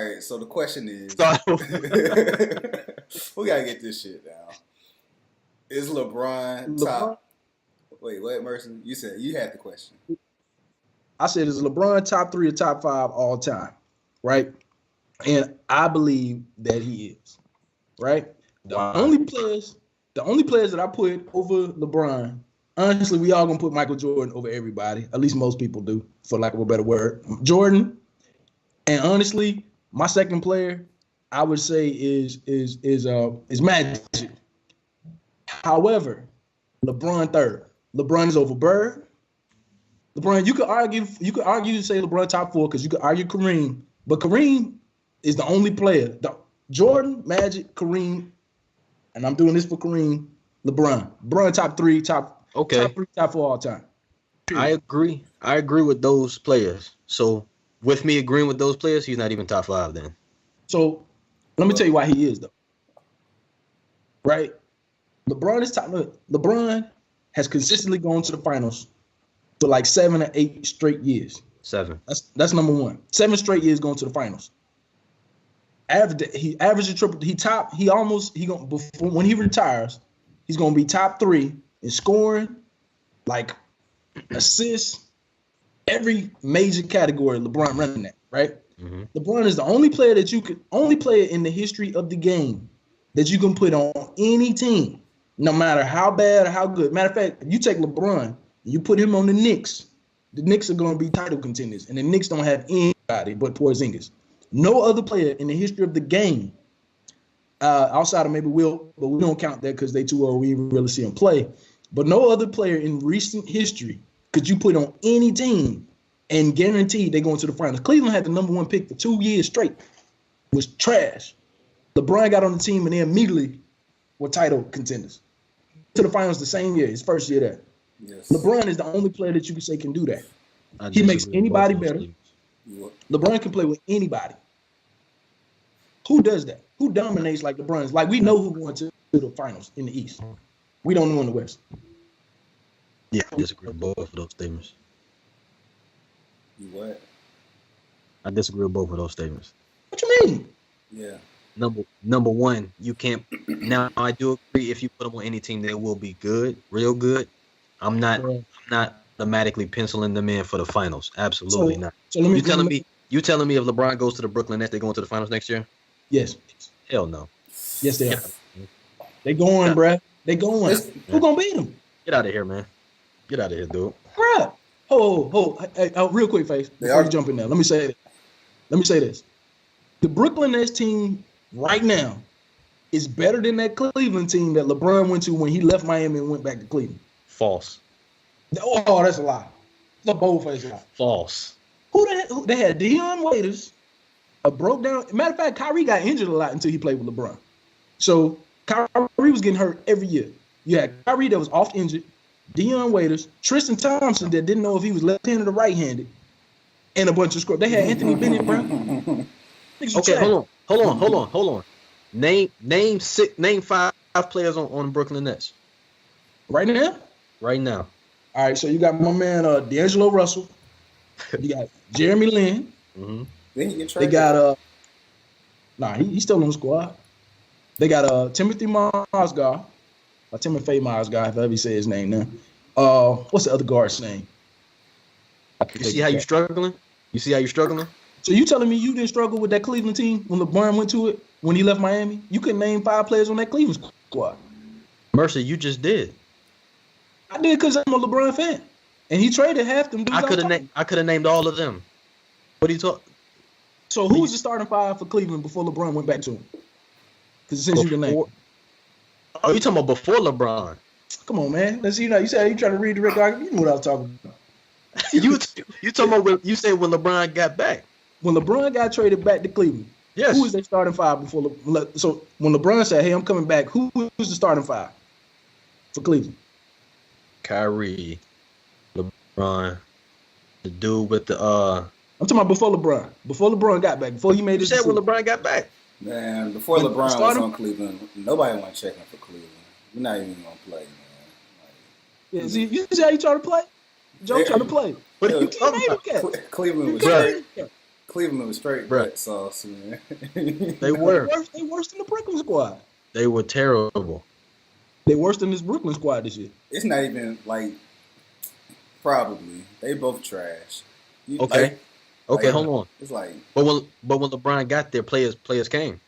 right. So the question is, Start we gotta get this shit down. Is LeBron LeBron, top? Wait, what, Mercy? You said you had the question. I said, is LeBron top 3 or top 5 all time? Right? And I believe that he is. Right? The only players that I put over LeBron, honestly, we all gonna put Michael Jordan over everybody. At least most people do, for lack of a better word. Jordan, and honestly, my second player, I would say is Magic. However, LeBron third. LeBron is over Bird. LeBron, you could argue to say LeBron top 4 because you could argue Kareem, but Kareem is the only player. Jordan, Magic, Kareem, and I'm doing this for Kareem. LeBron top 3, top 3, top 4 all time. I agree with those players. So with me agreeing with those players, he's not even top 5 then. So let me tell you why he is though. Right? LeBron is top. LeBron has consistently gone to the finals for like 7 or 8 straight years. 7. That's number one. 7 straight years going to the finals. He averaged a triple. Before when he retires, he's gonna be top 3 in scoring, like assists, every major category. LeBron running that, right? Mm-hmm. LeBron is the only player in the history of the game that you can put on any team, no matter how bad or how good. Matter of fact, if you take LeBron and you put him on the Knicks are going to be title contenders, and the Knicks don't have anybody but Porzingis. No other player in the history of the game, outside of maybe Will, but we don't count that because they too old. We didn't really see him play. But no other player in recent history could you put on any team and guarantee they're going to the finals. Cleveland had the number 1 pick for 2 years straight. It was trash. LeBron got on the team and they immediately were title contenders. To the finals the same year, his first year there. Yes. LeBron is the only player that you can say can do that. He makes anybody better. LeBron can play with anybody. Who does that? Who dominates like LeBron? Like, we know who going to the finals in the East. We don't know in the West. Yeah, I disagree with both of those statements. You what? I disagree with both of those statements. What you mean? Yeah. Number one, you can't. Now, I do agree. If you put them on any team, they will be good, real good. I'm not automatically penciling them in for the finals. Absolutely not. So you telling me if LeBron goes to the Brooklyn Nets, they going to the finals next year? Yes. Hell no. Yes, they are. They going, bruh. They going. Who gonna beat them? Get out of here, man. Get out of here, dude. Bruh. Hey, real quick, Face. Before you jump in there, let me say this. The Brooklyn Nets team right now is better than that Cleveland team that LeBron went to when he left Miami and went back to Cleveland. False. Oh, that's a lie. It's a bold-faced lie. False. They had Dion Waiters, a broke down. Matter of fact, Kyrie got injured a lot until he played with LeBron. So Kyrie was getting hurt every year. You had Kyrie that was oft injured, Dion Waiters, Tristan Thompson that didn't know if he was left-handed or right-handed, and a bunch of scrubs. They had Anthony Bennett, bro. Okay, hold on. Name 5 players on Brooklyn Nets. Right now? Right now. All right, so you got my man D'Angelo Russell. You got Jeremy Lin. Mm-hmm. Then you they got he's still on the squad. They got Timothy Mozgov, or Timothy Mozgov, if I ever say his name now. What's the other guard's name? You see how you're struggling? So you telling me you didn't struggle with that Cleveland team when LeBron went to it when he left Miami? You couldn't name 5 players on that Cleveland squad. Mercer, you just did. I did because I'm a LeBron fan, and he traded half them dudes. I could have named all of them. What are you talking? So who was the starting 5 for Cleveland before LeBron went back to him? Because since you can name. Oh, you talking about before LeBron? Come on, man. Let's see. You said you trying to read the record. You know what I was talking about. you talking about you said when LeBron got back. When LeBron got traded back to Cleveland, yes. Who was their starting 5 before? So when LeBron said, "Hey, I'm coming back," who was the starting 5 for Cleveland? Kyrie, LeBron, the dude with the I'm talking about before LeBron. Before LeBron got back. Before he made his. You said when LeBron got back. Man, before LeBron was on Cleveland, nobody want to check him for Cleveland. We're not even gonna play, man. Yeah, see, you see how you try to play? Joe trying to play. What are you talking about? Cleveland was great. Cleveland was straight wet sauce, man. They were. They worse than the Brooklyn squad. They were terrible. They worse than this Brooklyn squad this year. It's not even like probably they both trash. Okay, hold on. It's like, but when LeBron got there, players came.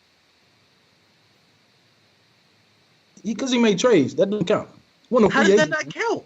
Because he made trades, that doesn't count. How does that not count?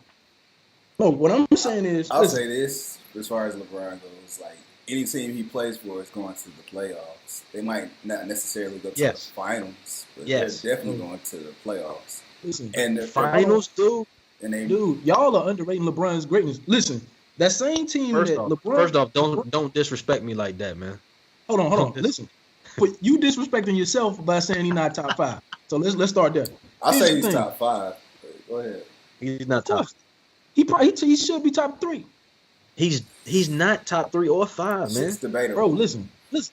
No, what I'm saying is, I'll say this as far as LeBron goes, like any team he plays for is going to the playoffs. They might not necessarily go to the finals, but they're definitely going to the playoffs. Listen, and the finals, dude. Dude, y'all are underrating LeBron's greatness. Listen, that same team First off, don't disrespect me like that, man. Hold on. Listen, but you disrespecting yourself by saying he's not top 5. So let's start there. I'll say he's top 5. Go ahead. He's not top. He should be top 3. He's not top 3 or 5, man. It's debatable. Bro, listen. It's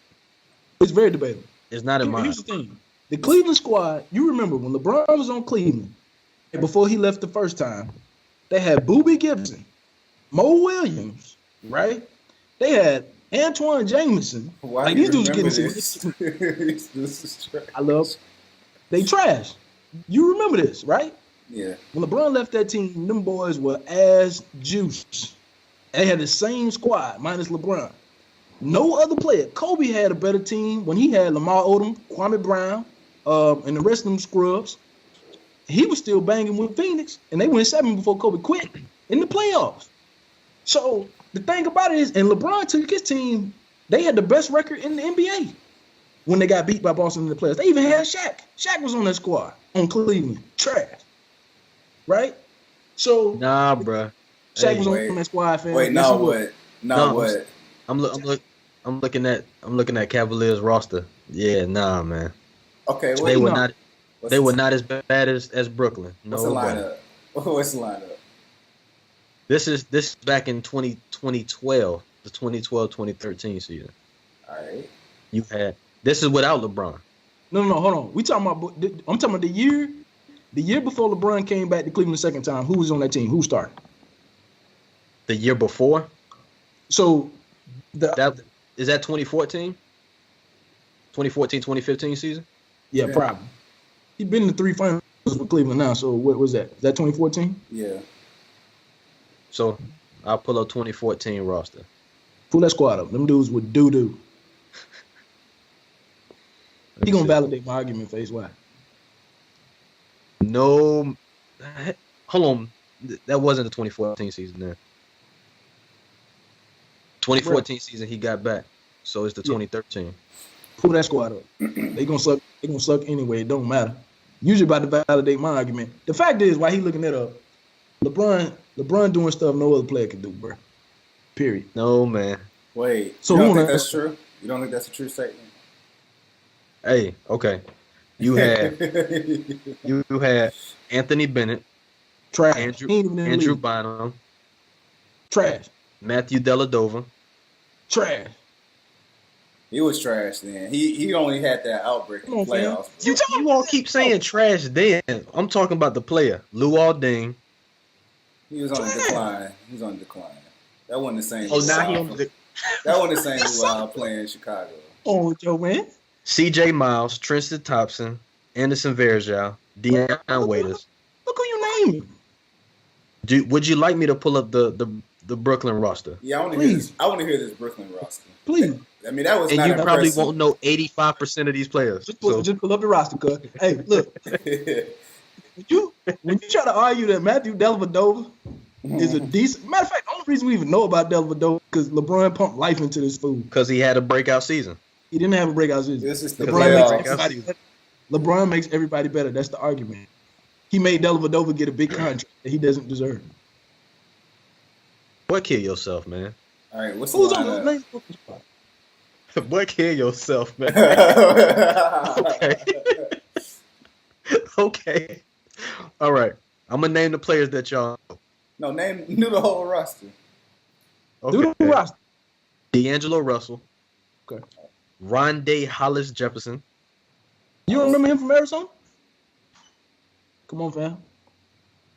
very debatable. It's not in mine. Here's the thing. The Cleveland squad, you remember when LeBron was on Cleveland, and before he left the first time, they had Boobie Gibson, Mo Williams, right? They had Antoine Jameson. Why like, these dudes getting this? This is trash. I love. They trash. You remember this, right? Yeah. When LeBron left that team, them boys were ass juice. They had the same squad minus LeBron. No other player. Kobe had a better team when he had Lamar Odom, Kwame Brown, and the rest of them scrubs. He was still banging with Phoenix, and they went 7 before Kobe quit in the playoffs. So the thing about it is, and LeBron took his team, they had the best record in the NBA when they got beat by Boston in the playoffs. They even had Shaq. Shaq was on that squad on Cleveland. Trash. Right? So nah, bro. Shaq was on that squad, fam. Wait, no, what? No, what? I'm looking at Cavaliers roster. Yeah, nah, man. Okay, they were not as bad as Brooklyn. What's the lineup? What's the lineup? This is back in 2012, the 2012-2013 season. All right. You had this is without LeBron. No, hold on. I'm talking about the year before LeBron came back to Cleveland the second time. Who was on that team? Who started? The year before? So is that 2014? 2014-2015 season? Yeah, probably. He's been in the 3 finals with Cleveland now. So what was that? Is that 2014? Yeah. So I'll pull up 2014 roster. Pull that squad up. Them dudes with doo-doo. He gonna validate my argument, Face. Why? No. Hold on. That wasn't the 2014 season there. 2014 season he got back. So it's the 2013. Pull that squad up. They gonna suck anyway. It don't matter. Usually about to validate my argument. The fact is, why he looking that up? LeBron doing stuff no other player can do, bro. Period. No, man. Wait. So you don't think that's true? You don't think that's a true statement? Hey, okay. You had Anthony Bennett, trash. Andrew Bynum, trash. Matthew Dellavedova, trash. He was trash then. He only had that outbreak in the playoffs. You all keep saying trash then. I'm talking about the player, Lou Alding. He was on a decline. That wasn't the same. Oh, now he on the. That wasn't the same while playing in Chicago. Oh, Joe, man. C.J. Miles, Tristan Thompson, Anderson Varejao, Deion Waiters. Look who you naming. Would you like me to pull up the Brooklyn roster? Yeah, I want to hear this. I want to hear this Brooklyn roster. Please. I mean, that was. And not you impressive. probably won't know 85% of these players. Just pull up the roster, cuz. Hey, look. when you try to argue that Matthew Dellavedova is a decent matter of fact, the only reason we even know about Dellavedova because LeBron pumped life into this fool. Because he had a breakout season. He didn't have a breakout season. This is the playoffs. LeBron makes everybody better. That's the argument. He made Dellavedova get a big contract that he doesn't deserve. Boy, kill yourself, man. All right, who's on the Boy, kill yourself, man. Okay. All right. I'm gonna name the players that y'all know. No, do the whole roster. Okay. Do the roster. D'Angelo Russell. Okay. Rondé Hollis Jefferson. You don't remember him from Arizona? Come on, fam.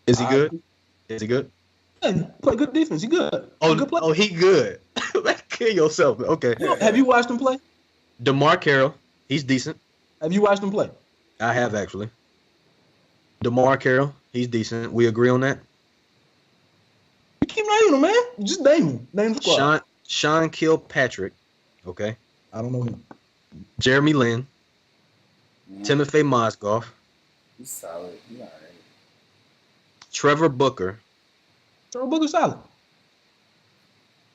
Is he good? Is he good? Yeah, play good defense. He good. Oh, he good. Kill yourself. Okay. Have you watched him play? DeMar Carroll, he's decent. Have you watched him play? I have actually. DeMar Carroll, he's decent. We agree on that. You keep naming him, man. Just name him. Name the squad. Sean Kilpatrick. Okay. I don't know him. Jeremy Lin. Timothy Mozgov. He's solid. He's all right. Trevor Booker. Trevor Booker solid.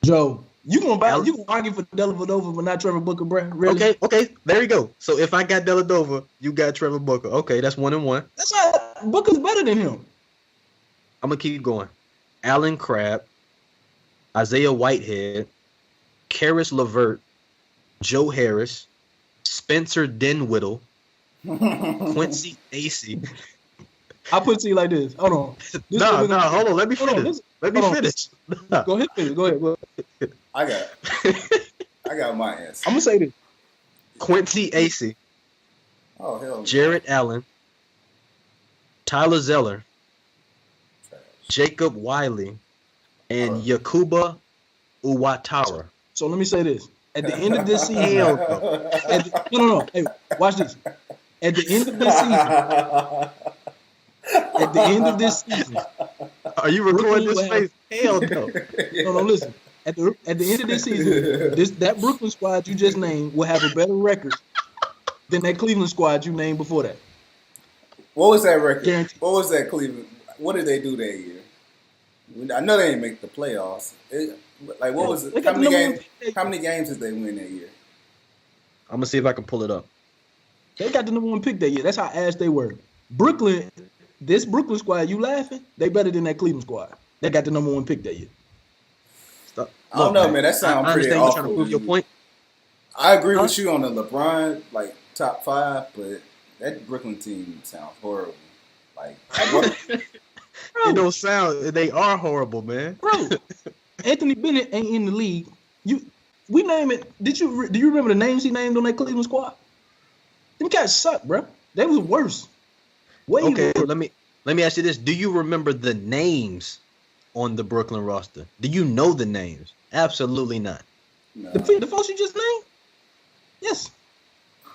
Joe, you gonna argue for Dellavedova, but not Trevor Booker, bro? Really? Okay. There you go. So if I got Dellavedova, you got Trevor Booker. Okay, that's 1-1. That's not Booker's better than him. I'm gonna keep going. Alan Crabb, Isaiah Whitehead, Karis LeVert, Joe Harris, Spencer Dinwiddle, Quincy Acey. I'll put it to you like this. Hold on. Hold on. Let me finish. Go ahead. Go ahead. I got my answer. I'm gonna say this. Quincy Acey. Oh hell. Jarrett Allen. Tyler Zeller. Trash. Jacob Wiley. And Yakuba Uwatara. So let me say this. At the end of this season, no. Hey, watch this. At the end of this season, are you recording this face? Hell no. No, listen. At the end of this season, that Brooklyn squad you just named will have a better record than that Cleveland squad you named before that. What was that record? Guaranteed. What was that Cleveland? What did they do that year? I know they didn't make the playoffs. What was it? How many games did they win that year? I'm gonna see if I can pull it up. They got the number 1 pick that year. That's how ass they were. Brooklyn, this Brooklyn squad, you laughing? They better than that Cleveland squad. They got the number 1 pick that year. Stop. I don't know, man. That sounds pretty awful. You're trying to prove your point. I agree with you on the LeBron top 5, but that Brooklyn team sounds horrible. It don't sound. They are horrible, man. Bro, Anthony Bennett ain't in the league. We name it. Do you remember the names he named on that Cleveland squad? Them cats suck, bro. They was worse. Okay, let me ask you this: do you remember the names on the Brooklyn roster? Do you know the names? Absolutely not. No. The folks you just named? Yes.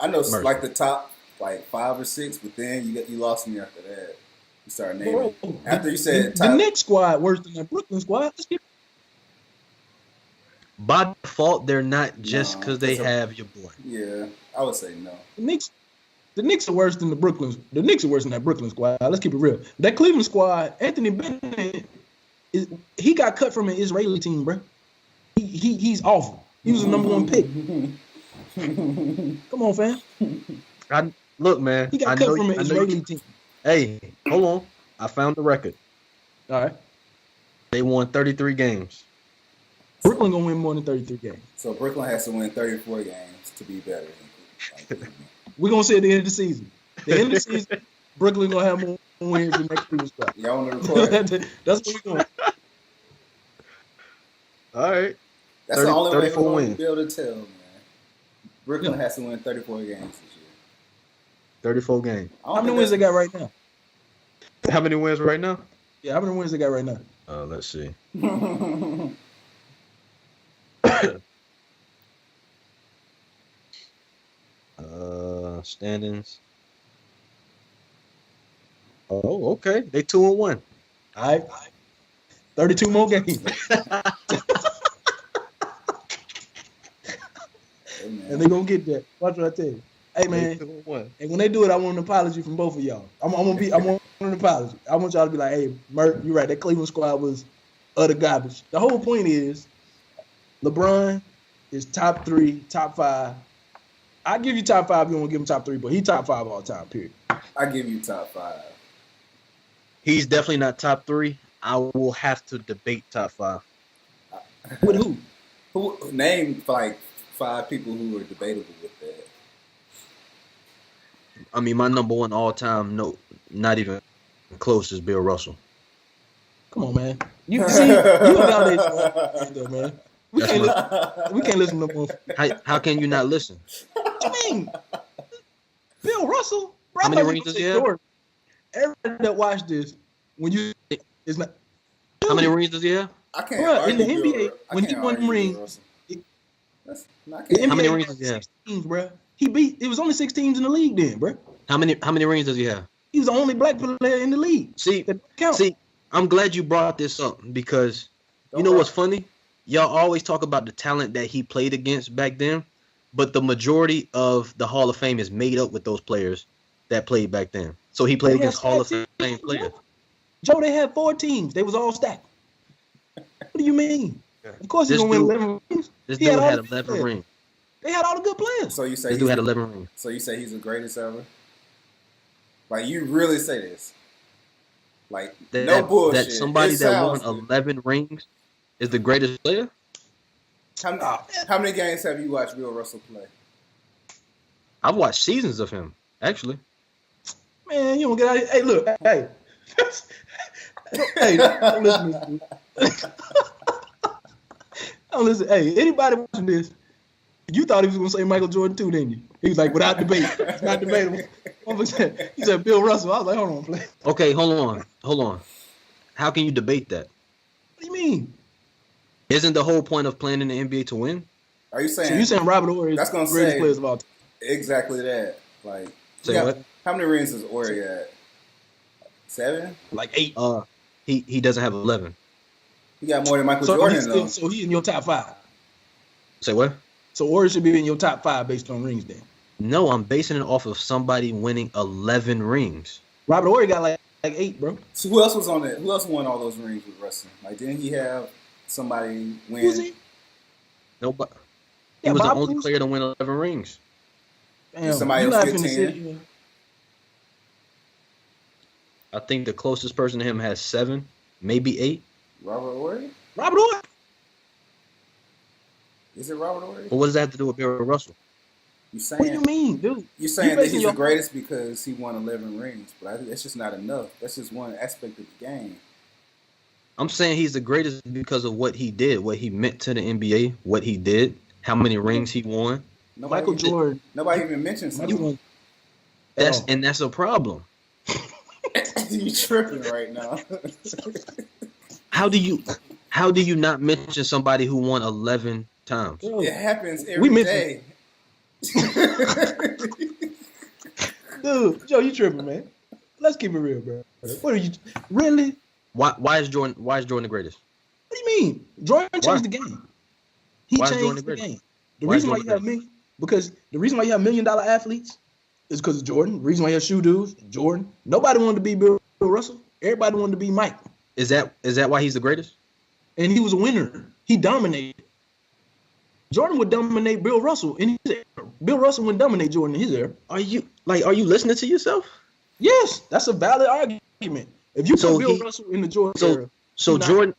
I know Merc. the top 5 or 6, but then you lost me after that. You started naming. Bro, after you said the Knicks squad worse than the Brooklyn squad. By default, they're not just because they have your boy. Yeah, I would say no. The Knicks are worse than the Brooklyn. The Knicks are worse than that Brooklyn squad. Let's keep it real. That Cleveland squad, Anthony Bennett, he got cut from an Israeli team, bro. He's awful. He was the number 1 pick. Come on, fam. Look, man. He got cut from an Israeli team. Hey, hold on. I found the record. All right. They won 33 games. Brooklyn gonna win more than 33 games. So Brooklyn has to win 34 games to be better. We're gonna say at the end of the season. The end of the season, Brooklyn gonna have more wins than next Cleveland squad. Y'all want to record? That's what we're doing. All right. That's the only way we're going wins. to be able to tell, man. Brooklyn has to win 34 games this year. 34 games. How many wins they got right now? How many wins right now? Yeah, how many wins they got right now? Let's see. Standings. Oh, okay. They 2-1. All right. 32 more games. And they're gonna get that. Watch what I tell you. Hey man, and when they do it, I want an apology from both of y'all. I want an apology. I want y'all to be like, hey, Merc, you're right. That Cleveland squad was utter garbage. The whole point is, LeBron is top 3, top 5. I give you top 5. You won't give him top 3, but he top 5 all time. Period. I give you top 5. He's definitely not top 3. I will have to debate top 5. With who? Who name 5 people who are debatable with that? I mean, my number 1 all time, no, not even close, is Bill Russell. Come on, man. You see, you validate that, man. We can't listen no more. How can you not listen? What you mean? Bill Russell? Bro, how many rings does he have? Everybody that watched this, when you it's not. How many rings does he have? I can't. Bro, in the NBA, when he won rings, That's not How many rings does he have? Teams, bro. It was only 6 teams in the league then, bro. How many rings does he have? He was the only black player in the league. See, I'm glad you brought this up because you know what's funny? Y'all always talk about the talent that he played against back then, but the majority of the Hall of Fame is made up with those players that played back then. So he played against Hall of Fame players. Joe, they had 4 teams. They was all stacked. What do you mean? Of course he's going to win 11 rings. This dude had 11 rings. They had all the good players. So you say this dude had 11 rings. So you say he's the greatest ever? Like, you really say this? Like, no bullshit. That somebody that won 11 rings is the greatest player? How many games have you watched Bill Russell play? I've watched seasons of him, actually. Man, you don't get out of here. Hey, look. Hey. Hey, don't listen to me. Don't listen. Hey, anybody watching this, you thought he was going to say Michael Jordan too, didn't you? He was like, without debate. It's not debatable. He said Bill Russell. I was like, hold on, play. Okay, hold on. How can you debate that? What do you mean? Isn't the whole point of playing in the NBA to win? Are you saying? So you saying Robert Horry is the greatest players of all time? Exactly that. Like, what? How many rings does Horry at? 7? Like 8. He doesn't have 11. He got more than Michael Jordan, though. So he's in your top 5. Say what? So Horry should be in your top 5 based on rings then. No, I'm basing it off of somebody winning 11 rings. Robert Horry got like 8, bro. So who else was on it? Who else won all those rings with Russell? Like, didn't he have somebody win? Who's he? Nobody. He was the only player to win 11 rings. Damn, somebody else get 10? I think the closest person to him has 7, maybe 8. Robert Horry? Robert Horry? Is it Robert Horry? But what does that have to do with Bill Russell? What do you mean, dude? You're saying that he's the greatest because he won 11 rings, but I think that's just not enough. That's just one aspect of the game. I'm saying he's the greatest because of what he did, what he meant to the NBA, what he did, how many rings he won. Michael Jordan. Nobody even mentions him. That's a problem. You tripping right now? How do you not mention somebody who won 11 times? It happens every day. Dude, Joe, you tripping, man. Let's keep it real, bro. What are you really? Why is Jordan the greatest? What do you mean? Jordan changed the game. He changed the game. The reason why you have $1 million athletes is because of Jordan. The reason why you have shoe dudes, Jordan. Nobody wanted to be Bill Russell. Everybody wanted to be Mike. Is that why he's the greatest? And he was a winner. He dominated. Jordan would dominate Bill Russell in his era. Bill Russell would dominate Jordan in his era. Are you listening to yourself? Yes, that's a valid argument. If you put Bill Russell in the Jordan era. So Jordan,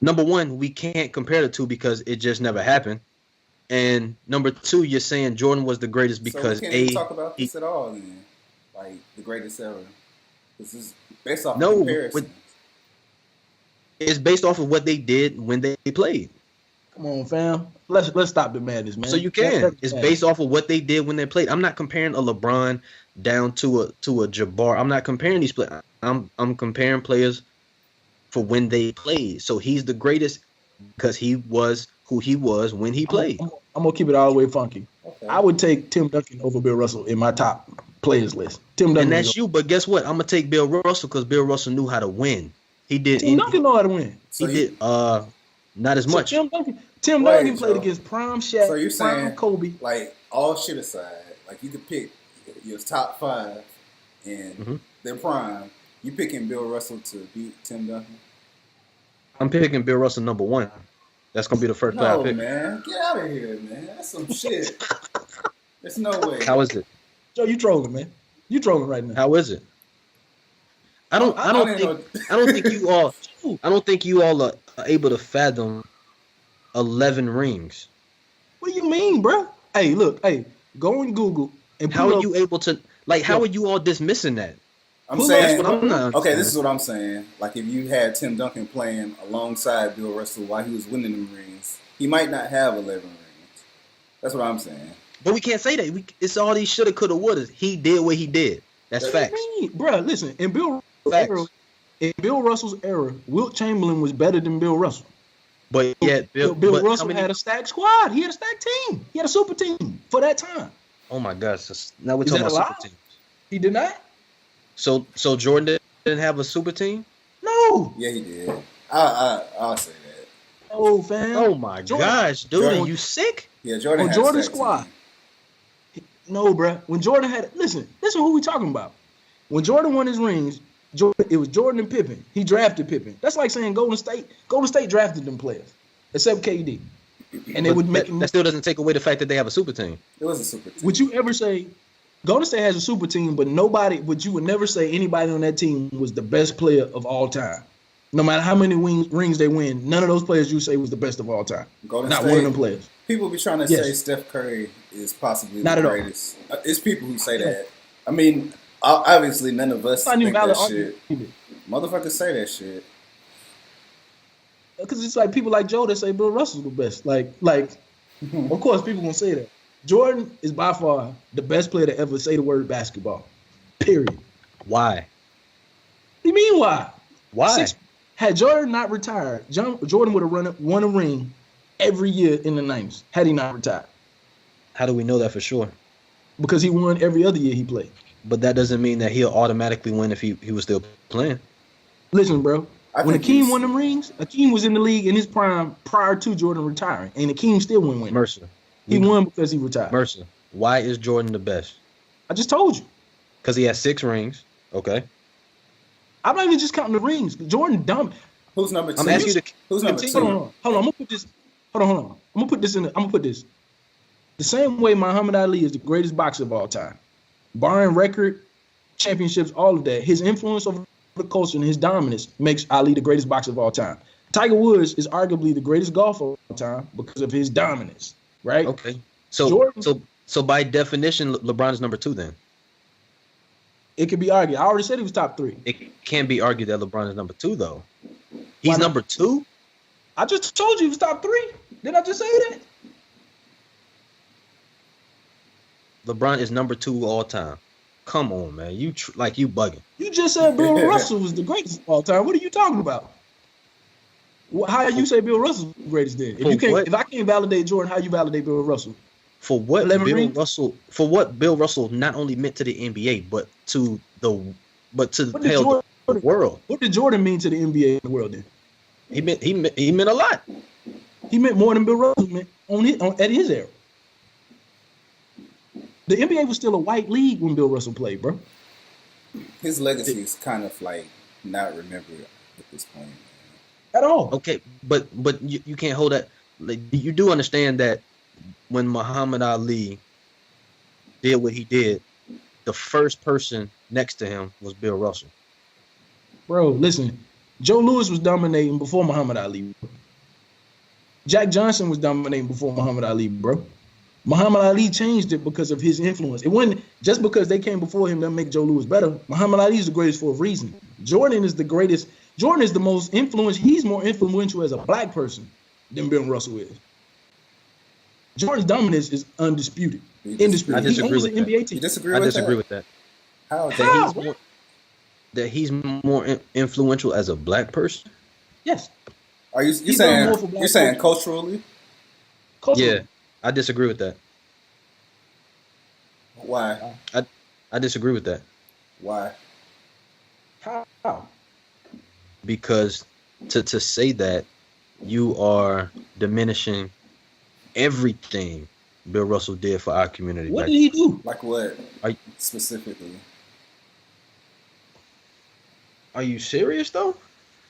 number one, we can't compare the two because it just never happened. And number two, you're saying Jordan was the greatest because so we can't even talk about this at all then. Like the greatest ever. This is based off of comparisons. It's based off of what they did when they played. Come on, fam. Let's stop the madness, man. So you can. It's based off of what they did when they played. I'm not comparing a LeBron down to a Jabbar. I'm not comparing these players. I'm comparing players for when they played. So he's the greatest because he was who he was when he played. I'm gonna keep it all the way funky. Okay. I would take Tim Duncan over Bill Russell in my top players list. Tim Duncan, and that's you. But guess what? I'm gonna take Bill Russell because Bill Russell knew how to win. He did. Tim Duncan know how to win. He did. Not as much. Tim Duncan played against prime Shaq. So you're saying prime Kobe. Like all shit aside, like you could pick your top 5 and their prime. You picking Bill Russell to beat Tim Duncan? I'm picking Bill Russell number 1. That's gonna be the first player I pick. Man, get out of here, man. That's some shit. There's no way. How is it? Joe, you trolling, man. You trolling right now. How is it? I don't think you all are able to fathom 11 rings. What do you mean, bro? Hey, look, go on Google and how are you able to how are you all dismissing that? I'm saying, this is what I'm saying. Like, if you had Tim Duncan playing alongside Bill Russell while he was winning them rings, he might not have 11 rings. That's what I'm saying. But we can't say that. It's all these shoulda, coulda, wouldas. He did what he did. That's facts. Bro, listen, in Bill Russell's era, Wilt Chamberlain was better than Bill Russell. But yet, Bill Russell had a stacked squad. He had a stacked team. He had a super team for that time. Oh my gosh! Now we're talking about super teams. He did not. So Jordan didn't have a super team? No. Yeah, he did. I'll say that. Oh, fam. Oh my gosh, dude, Jordan, are you sick? Yeah, Jordan. Jordan's squad. No, bro. When Jordan had listen who we talking about. When Jordan won his rings, it was Jordan and Pippen. He drafted Pippen. That's like saying Golden State drafted them players, except KD. And they would make that still doesn't take away the fact that they have a super team. It was a super team. Would you ever say Golden State has a super team, but you would never say anybody on that team was the best player of all time? No matter how many rings they win, none of those players you say was the best of all time. Not State, one of them players. People be trying to say Steph Curry is possibly not the greatest. It's people who say that. I mean, obviously none of us think that shit. Motherfuckers say that shit. Because it's like people like Joe that say Bill Russell's the best. Like, of course people gonna say that. Jordan is by far the best player to ever say the word basketball. Period. Why? What do you mean why? Why? Had Jordan not retired, Jordan would have won a ring every year in the 90s had he not retired. How do we know that for sure? Because he won every other year he played. But that doesn't mean that he'll automatically win if he was still playing. Listen, bro. When Akeem won them rings, Akeem was in the league in his prime prior to Jordan retiring, and Akeem still won winning. Mercer. He won because he retired. Mercer. Why is Jordan the best? I just told you. Because he has 6 rings. Okay. I'm not even just counting the rings. Jordan dumb. Who's number 2? I'm asking you who's number 2? Hold on. I'm gonna put this. Hold on. I'm gonna put this. The same way Muhammad Ali is the greatest boxer of all time, barring record, championships, all of that. His influence over the culture and his dominance makes Ali the greatest boxer of all time. Tiger Woods is arguably the greatest golfer of all time because of his dominance. Right? Okay. So by definition, LeBron is number 2 then. It could be argued. I already said he was top 3. It can't be argued that LeBron is number 2 though. He's number 2? I just told you he was top 3. Did I just say that? LeBron is number 2 all time. Come on, man. You bugging. You just said Bill Russell was the greatest of all time. What are you talking about? How you say Bill Russell's the greatest then? If I can't validate Jordan, how you validate Bill Russell? For what Bill Russell not only meant to the NBA, but to the world. What did Jordan mean to the NBA and the world then? He meant a lot. He meant more than Bill Russell meant at his era. The NBA was still a white league when Bill Russell played, bro. His legacy is kind of like not remembered at this point. At all. Okay, but you can't hold that. Like, you do understand that when Muhammad Ali did what he did, the first person next to him was Bill Russell. Bro, listen. Joe Louis was dominating before Muhammad Ali. Jack Johnson was dominating before Muhammad Ali, bro. Muhammad Ali changed it because of his influence. It wasn't just because they came before him that make Joe Louis better. Muhammad Ali is the greatest for a reason. Jordan is the greatest. Jordan is the most influential. He's more influential as a black person than Bill Russell is. Jordan's dominance is undisputed. Indisputed. I disagree with that. NBA team. I disagree with that. How? That he's more influential as a black person? Yes. Are you saying culturally? Yeah, I disagree with that. Why? I disagree with that. Why? How? Because to say that, you are diminishing everything Bill Russell did for our community. What did he do? Like what? Specifically? Are you serious though?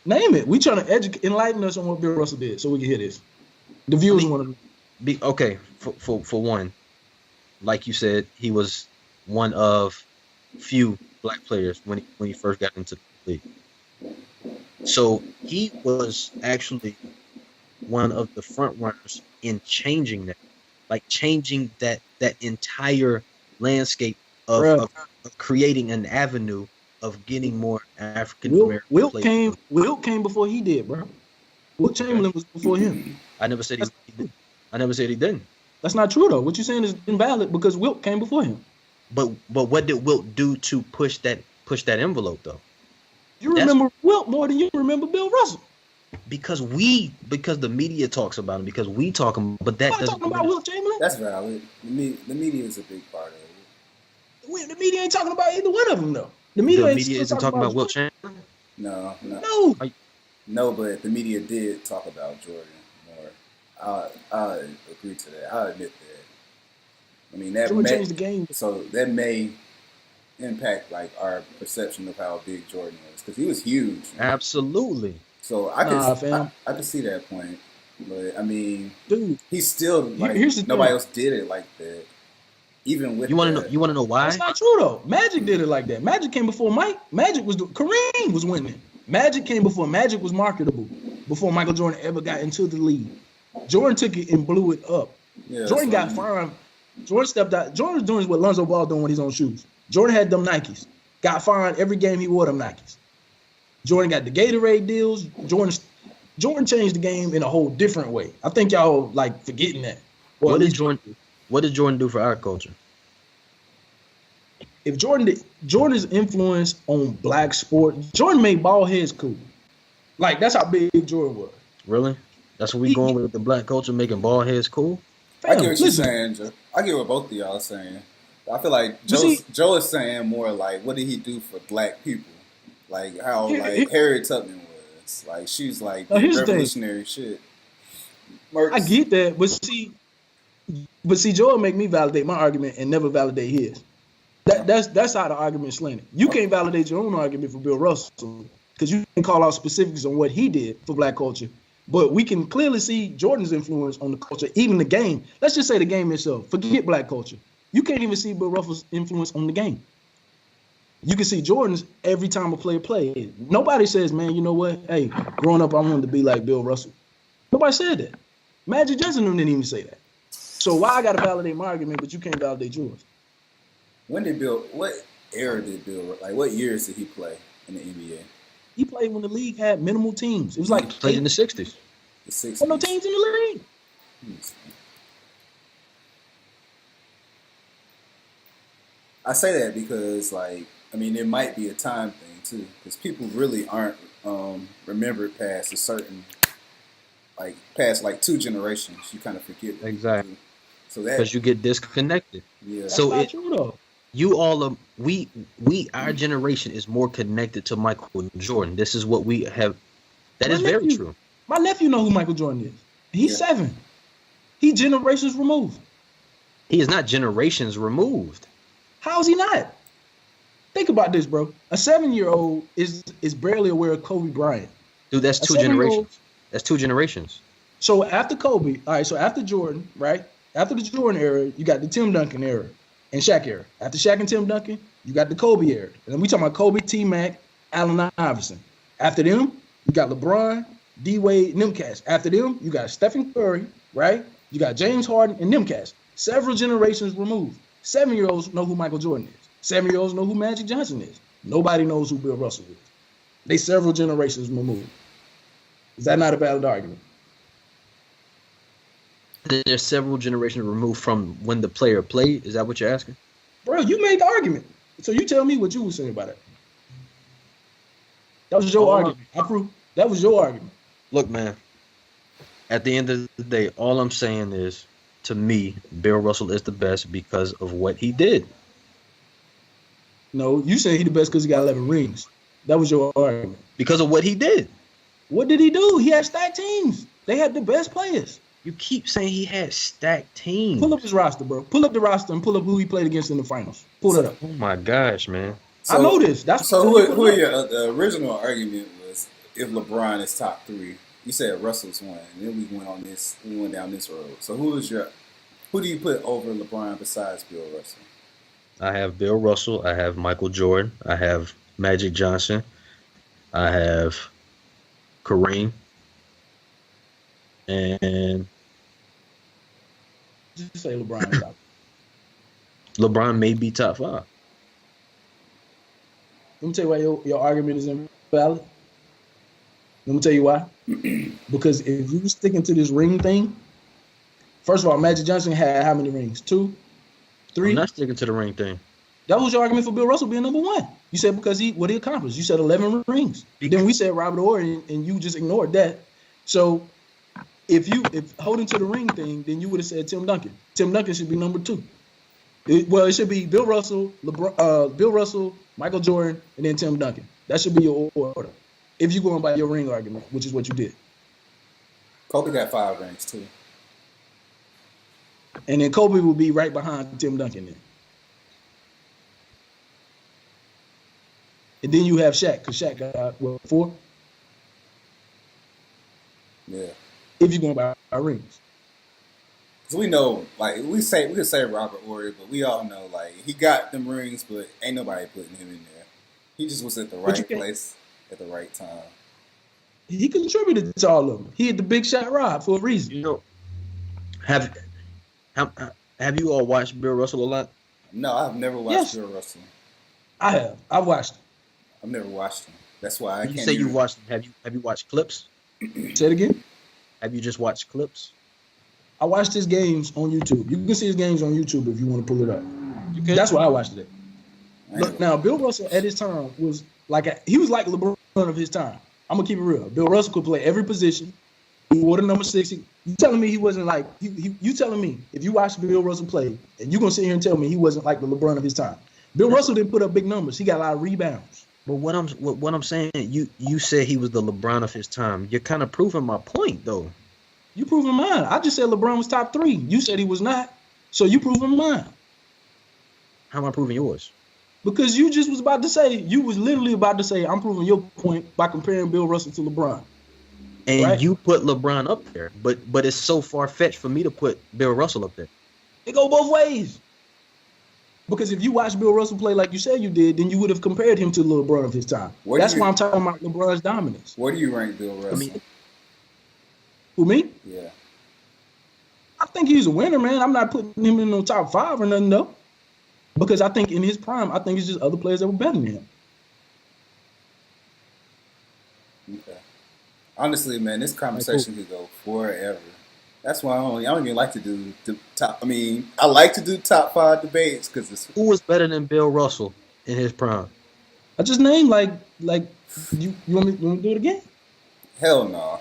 Name it. We trying to enlighten us on what Bill Russell did, so we can hear this. The viewers want to. Okay. For one, like you said, he was one of few black players when he first got into the league. So he was actually one of the front runners in changing that, like changing that entire landscape of creating an avenue of getting more African American players. Wilt came before he did, bro. Wilt Chamberlain was before him. I never said he didn't. That's not true though. What you're saying is invalid because Wilt came before him. But what did Wilt do to push that envelope though? You remember Wilt more than you remember Bill Russell. Because the media talks about him, because we talk him, but that doesn't. Talking about Wilt Chamberlain. That's valid. The media is a big part of it. The media ain't talking about either one of them though. The media isn't talking about Wilt Chamberlain. No, but the media did talk about Jordan more. I agree to that. I admit that. I mean, that Jordan changed the game. So that may impact like our perception of how big Jordan was, because he was huge. Absolutely. So I can see that point, but I mean, dude, he's still like nobody else did it like that. Even with you want to know why? That's not true though. Magic did it like that. Magic came before Mike. Kareem was winning. Magic came before. Magic was marketable before Michael Jordan ever got into the league. Jordan took it and blew it up. Yeah, Jordan got fined. Jordan stepped out. Jordan was doing what Lonzo Ball doing with his own shoes. Jordan had them Nikes. Got fined every game he wore them Nikes. Jordan got the Gatorade deals. Jordan changed the game in a whole different way. I think y'all like forgetting that. What did Jordan do for our culture? If Jordan's influence on black sport, Jordan made bald heads cool. Like that's how big Jordan was. Really? That's what we going with the black culture, making bald heads cool? I get what you're saying, Joe. I get what both of y'all are saying. I feel like Joe is saying more like, what did he do for black people? Like how Harriet Tubman was. Like she's like revolutionary shit. Merc. I get that, but see, Joe make me validate my argument and never validate his. That's how the argument slanted. You can't validate your own argument for Bill Russell because you can call out specifics on what he did for black culture. But we can clearly see Jordan's influence on the culture, even the game. Let's just say the game itself. Forget black culture. You can't even see Bill Russell's influence on the game. You can see Jordan's every time a player plays. Nobody says, man, you know what? Hey, growing up, I wanted to be like Bill Russell. Nobody said that. Magic Johnson didn't even say that. So why I got to validate my argument, but you can't validate yours? What era did Bill, like what years did he play in the NBA? He played when the league had minimal teams. It was like he played in the 60s. The 60s. There were no teams in the league. I say that because, like, I mean, it might be a time thing too, because people really aren't remembered past a certain, like, past like 2 generations. You kind of forget exactly. So that because you get disconnected. Yeah. That's not true though. You all our generation is more connected to Michael Jordan. This is what we have. That is very true. My nephew know who Michael Jordan is. He's 7. He generations removed. He is not generations removed. How is he not? Think about this, bro. A 7-year-old is barely aware of Kobe Bryant. Dude, that's 2 generations. That's 2 generations. So after Kobe, all right, so after Jordan, right? After the Jordan era, you got the Tim Duncan era and Shaq era. After Shaq and Tim Duncan, you got the Kobe era. And then we talking about Kobe, T-Mac, Allen Iverson. After them, you got LeBron, D-Wade, and them cats. After them, you got Stephen Curry, right? You got James Harden and them cats. Several generations removed. 7-year-olds know who Michael Jordan is. 7-year-olds know who Magic Johnson is. Nobody knows who Bill Russell is. They several generations removed. Is that not a valid argument? There's several generations removed from when the player played. Is that what you're asking? Bro, you made the argument. So you tell me what you were saying about it. That was your argument. I prove that was your argument. Look, man, at the end of the day, all I'm saying is, to me, Bill Russell is the best because of what he did. No, you say he the best because he got 11 rings. That was your argument. Because of what he did. What did he do? He had stacked teams. They had the best players. You keep saying he had stacked teams. Pull up his roster, bro. Pull up the roster and pull up who he played against in the finals. Pull it up. Oh my gosh, man. So, I know this. That's so who are your the original argument was if LeBron is top 3. You said Russell's one, and then we went down this road. So who do you put over LeBron besides Bill Russell? I have Bill Russell. I have Michael Jordan. I have Magic Johnson. I have Kareem. And just say LeBron top. LeBron may be top 5. Let me tell you why your argument is invalid. Let me tell you why. Because if you sticking to this ring thing, first of all, Magic Johnson had how many rings? 2? 3? I'm not sticking to the ring thing. That was your argument for Bill Russell being number one. You said because what he accomplished. You said 11 rings. Then we said Robert Horry, and you just ignored that. So if holding to the ring thing, then you would have said Tim Duncan. Tim Duncan should be number two. It should be Bill Russell, Bill Russell, Michael Jordan, and then Tim Duncan. That should be your order. If you're going by your ring argument, which is what you did. Kobe got 5 rings too. And then Kobe will be right behind Tim Duncan then. And then you have Shaq, because Shaq got, 4? Yeah. If you're going by our rings. So we know, like, we could say Robert Horry, but we all know, like, he got them rings, but ain't nobody putting him in there. He just was at the right place at the right time. He contributed to all of them. He had the big shot Rob for a reason. You know, have you all watched Bill Russell a lot? No, I've never watched Bill Russell. I have. I've watched him. I've never watched him. That's why I can't. You say you watched him. Have you watched clips? Say it again. Have you just watched clips? I watched his games on YouTube. You can see his games on YouTube if you want to pull it up. That's why I watched it. Look, now Bill Russell at his time was he was like LeBron of his time. I'm gonna keep it real. Bill Russell could play every position. He wore the number 60. You telling me he wasn't like you telling me if you watch Bill Russell play and you gonna sit here and tell me he wasn't like the LeBron of his time? Bill Russell didn't put up big numbers. He got a lot of rebounds. But what I'm saying, you said he was the LeBron of his time. You're kind of proving my point though. You proving mine. I just said LeBron was top 3. You said he was not. So you proving mine. How am I proving yours? Because you just was about to say, you was literally about to say, I'm proving your point by comparing Bill Russell to LeBron. And right? You put LeBron up there, but it's so far-fetched for me to put Bill Russell up there. It go both ways. Because if you watch Bill Russell play like you said you did, then you would have compared him to LeBron of his time. That's why I'm talking about LeBron's dominance. Where do you rank Bill Russell? Who, me? Yeah. I think he's a winner, man. I'm not putting him in the top 5 or nothing, though. Because I think in his prime, I think it's just other players that were better than him. Okay. Honestly, man, this conversation could go forever. That's why I don't even like to do the top. I mean, I like to do top 5 debates because it's who was better than Bill Russell in his prime. I just named you want me to do it again? Hell no.